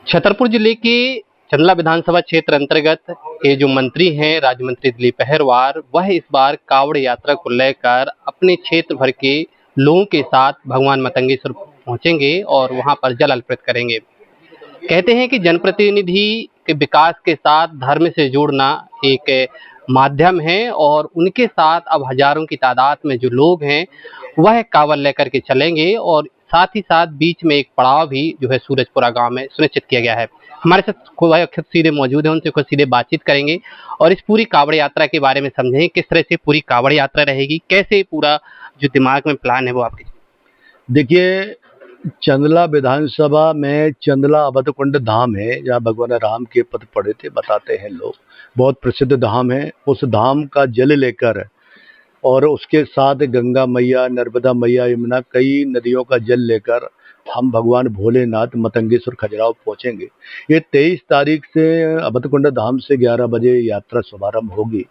छतरपुर जिले के चंदला विधानसभा क्षेत्र अंतर्गत के जो मंत्री हैं, राज्य मंत्री दिलीप अहिरवार, वह इस बार कावड़ यात्रा को लेकर अपने क्षेत्र भर के लोगों के साथ भगवान मतंगेश्वर पहुंचेंगे और वहां पर जल अर्पित करेंगे। कहते हैं कि जनप्रतिनिधि के विकास के साथ धर्म से जोड़ना एक माध्यम है और उनके साथ अब हजारों की तादाद में जो लोग हैं वह कांवड़ लेकर के चलेंगे और साथ ही साथ बीच में एक पड़ाव भी जो है सूरजपुरा गांव में सुनिश्चित किया गया है। हमारे साथ खुद सीधे मौजूद हैं, उनसे खुद सीधे बातचीत करेंगे और इस पूरी कांवड़ यात्रा के बारे में समझेंगे, किस तरह से पूरी कांवड़ यात्रा रहेगी, कैसे पूरा जो दिमाग में प्लान है वो आपके। देखिए, चंदला विधानसभा में चंदला अवधकुंड धाम है, जहाँ भगवान राम के पद पड़े थे, बताते हैं लोग। बहुत प्रसिद्ध धाम है। उस धाम का जल लेकर और उसके साथ गंगा मैया, नर्मदा मैया, यमुना, कई नदियों का जल लेकर हम भगवान भोलेनाथ मतंगेश्वर खजुराहो पहुंचेंगे। ये 23 तारीख से अवधकुंड धाम से 11 बजे यात्रा शुभारंभ होगी।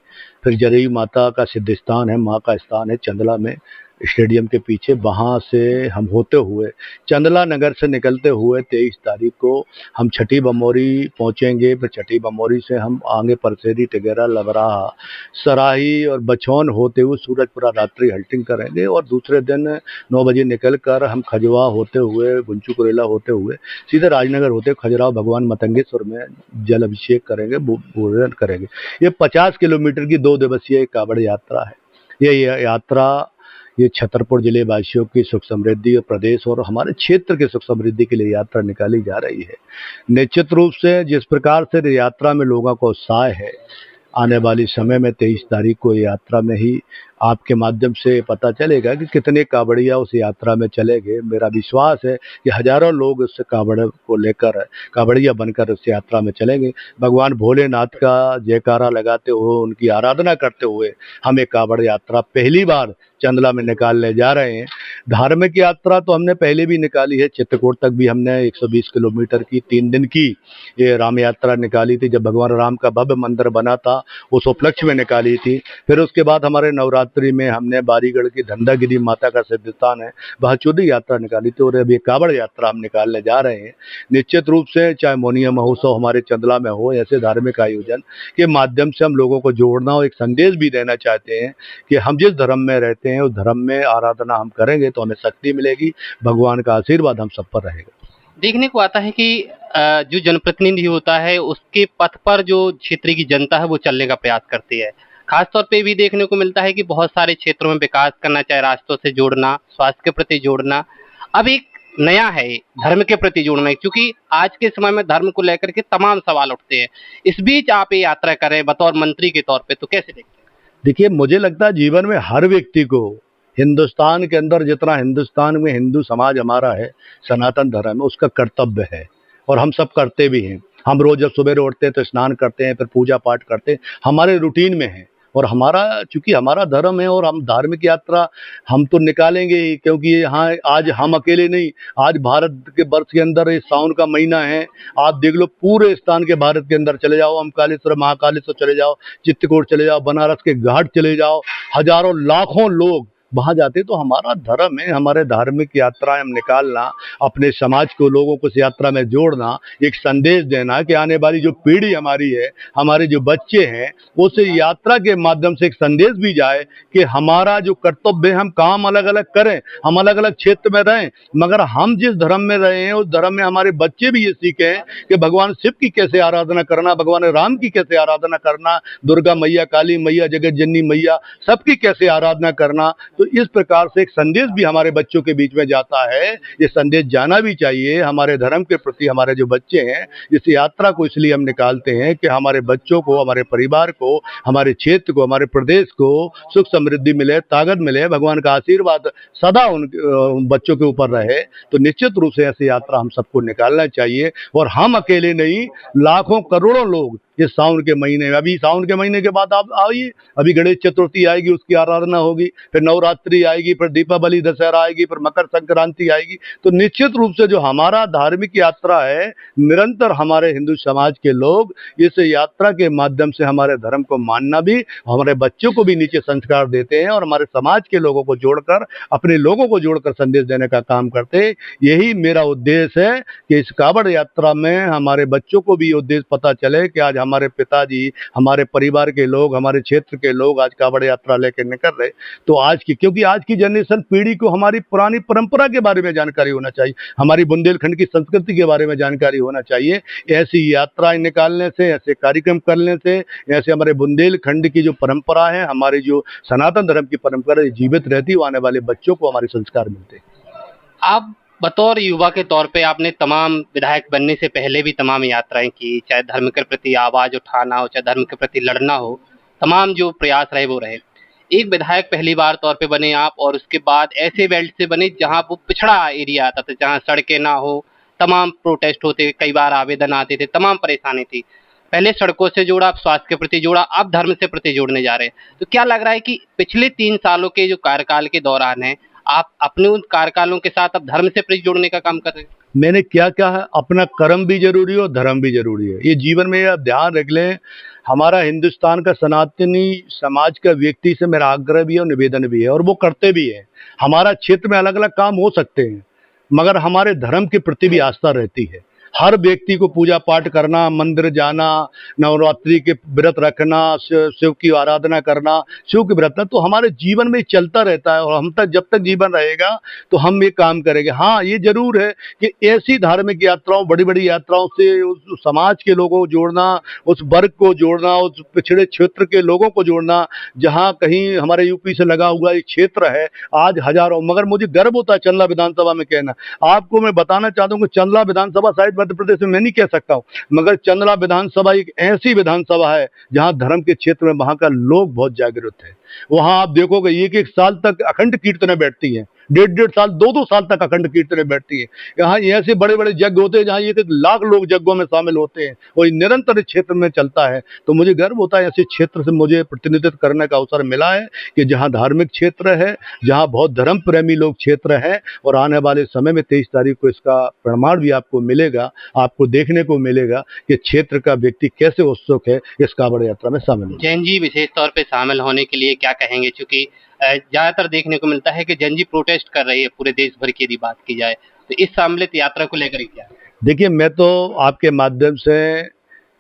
फिर जरई माता का सिद्ध स्थान है, माँ का स्थान है चंदला में, स्टेडियम के पीछे। वहाँ से हम होते हुए चंदला नगर से निकलते हुए 23 तारीख को हम छठी बमोरी पहुँचेंगे। फिर छठी बमोरी से हम आगे परसेरी, टिगेरा, लबराहा, सराही और बछौन होते हुए सूरजपुरा रात्रि हल्टिंग करेंगे और दूसरे दिन 9 बजे निकल कर हम खजुआ होते हुए, गुंचू कुरेला होते हुए सीधे राजनगर होते खजुराहो भगवान मतंगेश्वर में जल अभिषेक करेंगे, पूजन करेंगे। ये 50 किलोमीटर की 2 दिवसीय कावड़ यात्रा है। ये यात्रा ये छतरपुर जिले वासियों की सुख समृद्धि और प्रदेश और हमारे क्षेत्र के सुख समृद्धि के लिए यात्रा निकाली जा रही है। निश्चित रूप से जिस प्रकार से यात्रा में लोगों को उत्साह है, आने वाली समय में 23 तारीख को यात्रा में ही आपके माध्यम से पता चलेगा कि कितने कावड़िया उस यात्रा में चलेंगे। मेरा विश्वास है कि हजारों लोग उस कावड़ को लेकर, कावड़िया बनकर उस यात्रा में चलेंगे। भगवान भोलेनाथ का जयकारा लगाते हुए, उनकी आराधना करते हुए हम एक कावड़ यात्रा पहली बार चंदला में निकालने जा रहे हैं। धार्मिक यात्रा तो हमने पहले भी निकाली है, चित्रकूट तक भी हमने 120 किलोमीटर की 3 दिन की ये राम यात्रा निकाली थी, जब भगवान राम का भव्य मंदिर बना था, उस उपलक्ष्य में निकाली थी। फिर उसके बाद हमारे नवरात्रि में हमने बारीगढ़ की धंधागिरी माता का सिद्ध स्थान है, वहाँ चौदी यात्रा निकाली थी और अभी कावड़ यात्रा हम निकालने जा रहे हैं। निश्चित रूप से चाहे मोनिया महोत्सव हमारे चंदला में हो, ऐसे धार्मिक आयोजन के माध्यम से हम लोगों को जोड़ना और एक संदेश भी देना चाहते हैं कि हम जिस धर्म में रहते हैं उस धर्म में आराधना हम करेंगे तो हमें शक्ति मिलेगी, भगवान का आशीर्वाद हम सब पर रहेगा। देखने को आता है कि जो जनप्रतिनिधि होता है उसके पथ पर जो क्षेत्र की जनता है वो चलने का प्रयास करती है। खासतौर पे भी देखने को मिलता है कि बहुत सारे क्षेत्रों में विकास करना, चाहे रास्तों से जोड़ना, स्वास्थ्य के प्रति जोड़ना, अब एक नया है धर्म के प्रति जोड़ना, क्योंकि आज के समय में धर्म को लेकर के तमाम सवाल उठते हैं। इस बीच आप ये यात्रा कर रहे हैं बतौर मंत्री के तौर पे, तो कैसे देखते हैं? देखिए, मुझे लगता है जीवन में हर व्यक्ति को, हिंदुस्तान के अंदर जितना हिंदुस्तान में हिंदू समाज हमारा है, सनातन धर्म है, उसका कर्तव्य है और हम सब करते भी हैं। हम रोज जब सुबह उठते हैं तो स्नान करते हैं, फिर पूजा पाठ करते हैं, हमारे रूटीन में है। और हमारा, चूंकि हमारा धर्म है और हम धार्मिक यात्रा हम तो निकालेंगे ही, क्योंकि यहाँ आज हम अकेले नहीं, आज भारत के वर्ष के अंदर ये सावन का महीना है। आप देख लो, पूरे स्थान के भारत के अंदर चले जाओ, ओमकालेश्वर, महाकालेश्वर चले जाओ, चित्रकूट चले जाओ, बनारस के घाट चले जाओ, हजारों लाखों लोग वहां जाते। तो हमारा धर्म है, हमारे धार्मिक यात्राएं हम निकालना, अपने समाज को, लोगों को इस यात्रा में जोड़ना, एक संदेश देना कि आने वाली जो पीढ़ी हमारी है, हमारे जो बच्चे हैं, उस यात्रा के माध्यम से एक संदेश भी जाए कि हमारा जो कर्तव्य है, हम काम अलग अलग करें, हम अलग अलग क्षेत्र में रहें, मगर हम जिस धर्म में रहे हैं उस धर्म में हमारे बच्चे भी ये सीखें कि भगवान शिव की कैसे आराधना करना, भगवान राम की कैसे आराधना करना, दुर्गा मैया, काली मैया, जगत जननी मैया, सबकी कैसे आराधना करना। तो इस प्रकार से एक संदेश भी हमारे बच्चों के बीच में जाता है। ये संदेश जाना भी चाहिए हमारे धर्म के प्रति। हमारे जो बच्चे हैं, इस यात्रा को इसलिए हम निकालते हैं कि हमारे बच्चों को, हमारे परिवार को, हमारे क्षेत्र को, हमारे प्रदेश को सुख समृद्धि मिले, ताकत मिले, भगवान का आशीर्वाद सदा उन बच्चों के ऊपर रहे। तो निश्चित रूप से ऐसी यात्रा हम सबको निकालना चाहिए और हम अकेले नहीं, लाखों करोड़ों लोग ये सावन के महीने में। अभी सावन के महीने के बाद आप आइए, अभी गणेश चतुर्थी आएगी, उसकी आराधना होगी, फिर नवरात्रि आएगी, फिर दीपावली दशहरा आएगी, फिर मकर संक्रांति आएगी। तो निश्चित रूप से जो हमारा धार्मिक यात्रा है, निरंतर हमारे हिंदू समाज के लोग इस यात्रा के माध्यम से हमारे धर्म को मानना भी, हमारे बच्चों को भी नीचे संस्कार देते हैं और हमारे समाज के लोगों को जोड़कर, अपने लोगों को जोड़कर संदेश देने का काम करते हैं। यही मेरा उद्देश्य है कि इस कावड़ यात्रा में हमारे बच्चों को भी उद्देश्य पता चले कि आज हमारे पिताजी, हमारे परिवार के लोग, हमारे क्षेत्र के लोग आज कावड़ यात्रा लेकर निकल रहे। तो आज की, क्योंकि आज की जनरेशन पीढ़ी को हमारी पुरानी परंपरा के बारे में जानकारी होना चाहिए, हमारी बुंदेलखंड की संस्कृति के बारे में जानकारी होना चाहिए। ऐसी यात्राएं निकालने से, ऐसे कार्यक्रम करने से, ऐसे हमारे बुंदेलखंड की जो परंपरा है, हमारी जो सनातन धर्म की परंपरा जीवित रहती है, आने वाले बच्चों को हमारे संस्कार मिलते हैं। आप बतौर युवा के तौर पे आपने तमाम विधायक बनने से पहले भी तमाम यात्राएं की, चाहे धर्म के प्रति आवाज उठाना हो, चाहे धर्म के प्रति लड़ना हो, तमाम जो प्रयास रहे वो रहे। एक विधायक पहली बार तौर पे बने आप, और उसके बाद ऐसे बेल्ट से बने जहां वो पिछड़ा एरिया आता था, जहां सड़कें ना हो, तमाम प्रोटेस्ट होते, कई बार आवेदन आते थे, तमाम परेशानी थी। पहले सड़कों से जोड़ा, अब स्वास्थ्य के प्रति जोड़ा, अब धर्म से प्रति जोड़ने जा रहे हैं। तो क्या लग रहा है कि पिछले 3 सालों के जो कार्यकाल के दौरान है, आप अपने उन कार्यकालों के साथ अब धर्म से प्रति जोड़ने का काम कर रहे हैं? मैंने क्या कहा है, अपना कर्म भी जरूरी है और धर्म भी जरूरी है। ये जीवन में आप ध्यान रख लें। हमारा हिंदुस्तान का सनातनी समाज का व्यक्ति से मेरा आग्रह भी है और निवेदन भी है, और वो करते भी है। हमारा क्षेत्र में अलग अलग काम हो सकते हैं, मगर हमारे धर्म के प्रति भी आस्था रहती है। हर व्यक्ति को पूजा पाठ करना, मंदिर जाना, नवरात्रि के व्रत रखना, शिव की आराधना करना, शिव के व्रत, तो हमारे जीवन में चलता रहता है और हम तक जब तक जीवन रहेगा तो हम ये काम करेंगे। हाँ, ये जरूर है कि ऐसी धार्मिक यात्राओं, बड़ी बड़ी यात्राओं से उस समाज के लोगों को जोड़ना, उस वर्ग को जोड़ना, उस पिछड़े क्षेत्र के लोगों को जोड़ना, जहाँ कहीं हमारे यूपी से लगा हुआ एक क्षेत्र है, आज हजारों, मगर मुझे गर्व होता है चंदला विधानसभा में कहना। आपको मैं बताना चाहता हूँ कि चंदला विधानसभा शायद मध्य प्रदेश में मैं नहीं कह सकता हूं, मगर चंदला विधानसभा एक ऐसी विधानसभा है जहां धर्म के क्षेत्र में वहां का लोग बहुत जागरूक है। वहां आप देखोगे एक एक साल तक अखंड कीर्तनें बैठती हैं, 1.5 साल, 2-2 साल तक अखंड कीर्तनें बैठती हैं। यहाँ ऐसे बड़े बड़े यज्ञ होते हैं जहाँ 1-1 लाख लोग यज्ञों में शामिल होते हैं और निरंतर इस क्षेत्र में चलता है। तो मुझे गर्व होता है ऐसे क्षेत्र से मुझे प्रतिनिधित्व करने का अवसर मिला है कि जहाँ धार्मिक क्षेत्र है, जहाँ बहुत धर्म प्रेमी लोग क्षेत्र है, और आने वाले समय में 23 तारीख को इसका प्रमाण भी आपको मिलेगा, आपको देखने को मिलेगा कि क्षेत्र का व्यक्ति कैसे उत्सुक है इस कावड़ यात्रा में शामिल होने। जैन जी विशेष तौर पे शामिल होने के लिए क्या कहेंगे? चूंकि ज्यादातर देखने को मिलता है कि जैन जी प्रोटेस्ट कर रही है पूरे देश भर की, यदि बात की जाए तो इस सम्मिलित यात्रा को लेकर क्या? देखिए, मैं तो आपके माध्यम से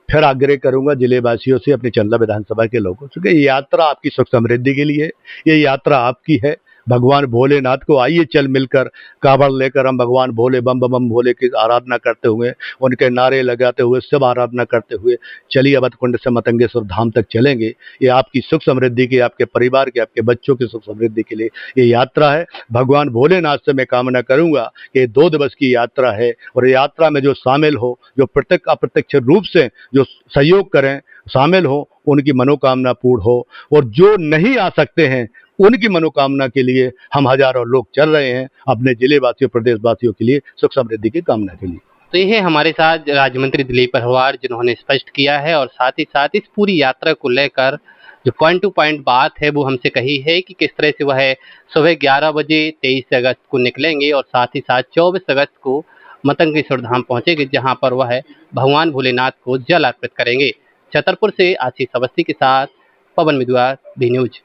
फिर आग्रह करूंगा जिले वासियों से, अपनी चंदला विधानसभा के लोगों से, कि ये यात्रा आपकी सुख समृद्धि के लिए, ये यात्रा आपकी है। भगवान भोलेनाथ को आइए चल मिलकर कावड़ लेकर हम भगवान भोले बम बम बम भोले की आराधना करते हुए, उनके नारे लगाते हुए, सब आराधना करते हुए चलिए अवध कुंड से मतंगेश्वर धाम तक चलेंगे। ये आपकी सुख समृद्धि की, आपके परिवार के, आपके बच्चों की सुख समृद्धि के लिए ये यात्रा है। भगवान भोलेनाथ से मैं कामना करूंगा कि 2 दिवस की यात्रा है, और यात्रा में जो शामिल हो, जो प्रत्यक्ष अप्रत्यक्ष रूप से जो सहयोग करें, शामिल हो, उनकी मनोकामना पूर्ण हो, और जो नहीं आ सकते हैं उनकी मनोकामना के लिए हम हजारों लोग चल रहे हैं, अपने जिले वासियों, प्रदेश वासियों के लिए सुख समृद्धि की कामना के लिए। तो ये हमारे साथ राज्य मंत्री दिलीप पहलवार, जिन्होंने स्पष्ट किया है और साथ ही साथ इस पूरी यात्रा को लेकर जो पॉइंट टू पॉइंट बात है वो हमसे कही है कि किस तरह से वह सुबह 11 बजे 23 अगस्त को निकलेंगे और साथ ही साथ 24 अगस्त को मतंगेश्वर धाम पहुंचेंगे, जहां पर वह भगवान भोलेनाथ को जल अर्पित करेंगे। छतरपुर से आशीष अवस्थी के साथ पवन मिदुआ, बी न्यूज।